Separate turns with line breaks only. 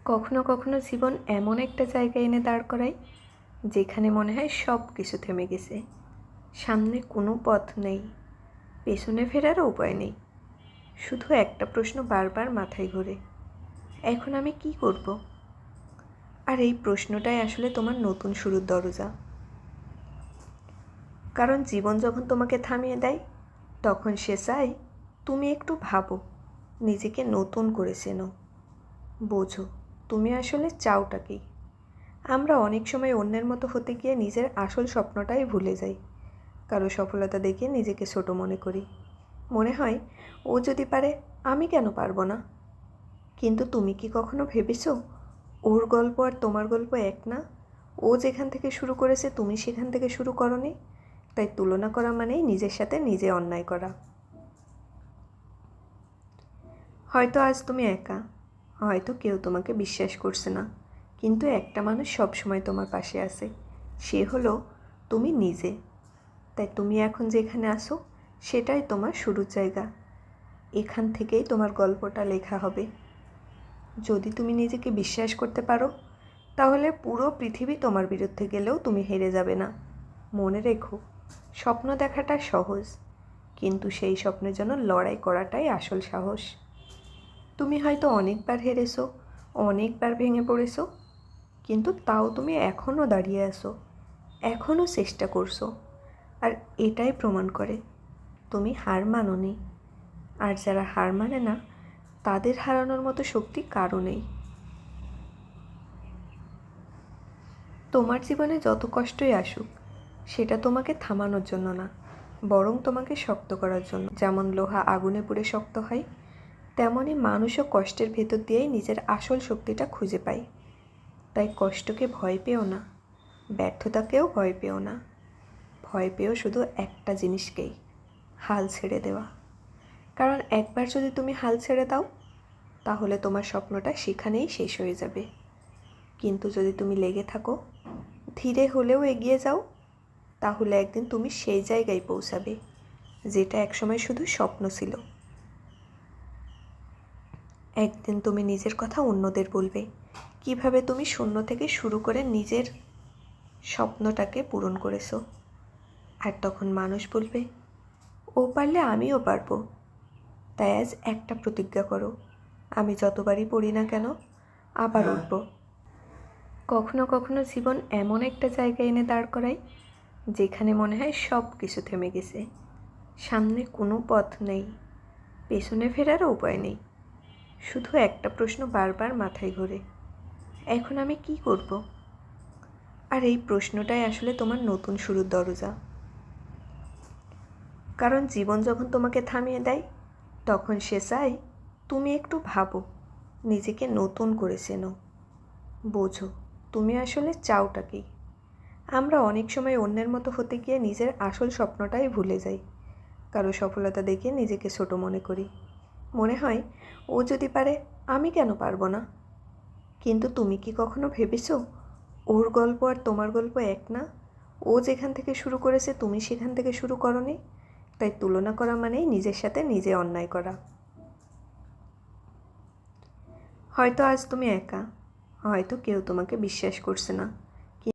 কখনো কখনো জীবন এমন একটা জায়গায় এনে দাঁড় করায় যেখানে মনে হয় সব কিছু থেমে গেছে। সামনে কোনো পথ নেই, পেছনে ফেরারও উপায় নেই। শুধু একটা প্রশ্ন বারবার মাথায় ঘোরে, এখন আমি কি করব? আর এই প্রশ্নটাই আসলে তোমার নতুন শুরুর দরজা। কারণ জীবন যখন তোমাকে থামিয়ে দেয়, তখন সে চায় তুমি একটু ভাবো, নিজেকে নতুন করে চেনো, বোঝো তুমি আসলে চাওটা কি। আমরা অনেক সময় অন্যের মতো হতে গিয়ে নিজের আসল স্বপ্নটাই ভুলে যাই। কারো সফলতা দেখে নিজেকে ছোট মনে করি, মনে হয় ও যদি পারে আমি কেন পারবো না। কিন্তু তুমি কি কখনো ভেবেছো ওর গল্প আর তোমার গল্প এক না? ও যেখান থেকে শুরু করেছে তুমি সেখান থেকে শুরু করোনি। তাই তুলনা করা মানেই নিজের সাথে নিজে অন্যায় করা। হয়তো আজ তুমি একা, হয়তো কেউ তোমাকে বিশ্বাস করছে না, কিন্তু একটা মানুষ সবসময় তোমার পাশে আছে, সে হলো তুমি নিজে। তাই তুমি এখন যেখানে আসো সেটাই তোমার শুরুর জায়গা। এখান থেকেই তোমার গল্পটা লেখা হবে। যদি তুমি নিজেকে বিশ্বাস করতে পারো, তাহলে পুরো পৃথিবী তোমার বিরুদ্ধে গেলেও তুমি হেরে যাবে না। মনে রেখো, স্বপ্ন দেখাটা সহজ, কিন্তু সেই স্বপ্নের জন্য লড়াই করাটাই আসল সাহস। তুমি হয়তো অনেকবার হেরেছো, অনেকবার ভেঙে পড়েছো, কিন্তু তাও তুমি এখনও দাঁড়িয়ে আছো, এখনও চেষ্টা করছো। আর এটাই প্রমাণ করে তুমি হার মানোনি। আর যারা হার মানে না, তাদের হারানোর মতো শক্তি কারও নেই। তোমার জীবনে যত কষ্টই আসুক, সেটা তোমাকে থামানোর জন্য না, বরং তোমাকে শক্ত করার জন্য। যেমন লোহা আগুনে পুড়ে শক্ত হয়, তেমনই মানুষও কষ্টের ভেতর দিয়েই নিজের আসল শক্তিটা খুঁজে পায়। তাই কষ্টকে ভয় পেও না, ব্যর্থতাকেও ভয় পেও না। ভয় পেও শুধু একটা জিনিসকেই, হাল ছেড়ে দেওয়া। কারণ একবার যদি তুমি হাল ছেড়ে দাও, তাহলে তোমার স্বপ্নটা সেখানেই শেষ হয়ে যাবে। কিন্তু যদি তুমি লেগে থাকো, ধীরে হলেও এগিয়ে যাও, তাহলে একদিন তুমি সেই জায়গায় পৌঁছাবে যেটা একসময় শুধু স্বপ্ন ছিল। একদিন তুমি নিজের কথা অন্যদের বলবে, কিভাবে তুমি শূন্য থেকে শুরু করে নিজের স্বপ্নটাকে পূরণ করেছো। আর তখন মানুষ বলবে, ও পারলে আমিও পারবো। তাই আজ একটা প্রতিজ্ঞা করো, আমি যতবারই পড়ি না কেন আবার উঠব। কখনো কখনো জীবন এমন একটা জায়গায় এনে দাঁড় করায় যেখানে মনে হয় সব কিছু থেমে গেছে। সামনে কোনো পথ নেই, পেছনে ফেরারও উপায় নেই। শুধু একটা প্রশ্ন বারবার মাথায় ঘোরে, এখন আমি কি করব? আর এই প্রশ্নটাই আসলে তোমার নতুন শুরুর দরজা। কারণ জীবন যখন তোমাকে থামিয়ে দেয়, তখন সে চায় তুমি একটু ভাবো, নিজেকে নতুন করে চেনো, বোঝো তুমি আসলে চাওটা কি। আমরা অনেক সময় অন্যের মতো হতে গিয়ে নিজের আসল স্বপ্নটাই ভুলে যাই। কারো সফলতা দেখে নিজেকে ছোট মনে করি, মনে হয় ও যদি পারে আমি কেন পারবো না। কিন্তু তুমি কি কখনো ভেবেছো ওর গল্প আর তোমার গল্প এক না? ও যেখান থেকে শুরু করেছে তুমি সেখান থেকে শুরু করোনি। তাই তুলনা করা মানেই নিজের সাথে নিজে অন্যায় করা। হয়তো আজ তুমি একা, হয়তো কেউ তোমাকে বিশ্বাস করছে না,